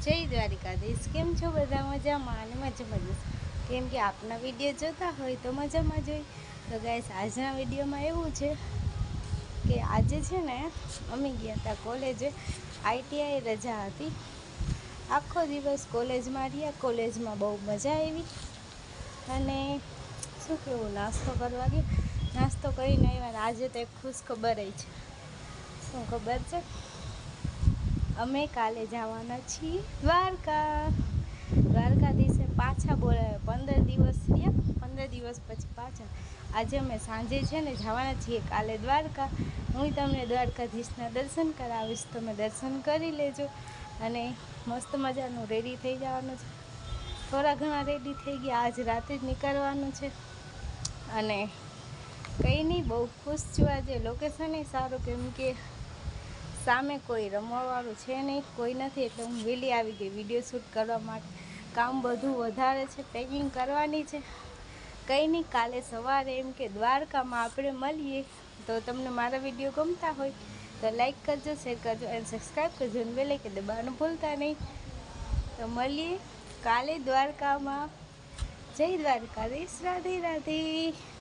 જય દ્વારિકાધીશ। કેમ છો બધા? મજામાં અને મજામાં જ। કેમ કે આપના વિડીયો જોતા હોય તો મજામાં જ હોય। તો ગાઈસ, આજના વિડીયોમાં એવું છે કે આજે છે ને અમે ગયા હતા કોલેજે। ITI રજા હતી, આખો દિવસ કોલેજમાં રહ્યા। કોલેજમાં બહુ મજા આવી અને શું કહેવું, નાસ્તો કરવા ગયા, નાસ્તો કરીને આવ્યા। આજે તો એક ખુશ ખબર છે। શું ખબર છે? અમે કાલે જવાના છીએ દ્વારકાધીશે પાછા બોલાવે। 15 દિવસ રહ્યા, 15 દિવસ પછી પાછા। આજે અમે સાંજે છે ને જવાના છીએ કાલે દ્વારકા। હું તમને દ્વારકાધીશના દર્શન કરાવીશ, તમે દર્શન કરી લેજો અને મસ્ત મજાનું રેડી થઈ જવાનું છે। થોડા ઘણા રેડી થઈ ગયા, આજ રાતે જ નીકળવાનું છે અને કંઈ નહીં, બહુ ખુશ છું આજે। લોકેશન એ સારું, કેમ કે સામે કોઈ રમવાવાળું છે નહીં, કોઈ નથી, એટલે હું વહેલી આવી ગઈ વિડીયો શૂટ કરવા માટે। કામ બધું વધારે છે, પેકિંગ કરવાની છે। કંઈ નહીં, કાલે સવારે એમ કે દ્વારકામાં આપણે મળીએ। તો તમને મારા વિડીયો ગમતા હોય તો લાઈક કરજો, શેર કરજો અને સબસ્ક્રાઈબ કરજો અને બેલ આઇકન દબાવવાનું ભૂલતા નહીં। તો મળીએ કાલે દ્વારકામાં। જય દ્વારકાધીશ, રાધે રાધે।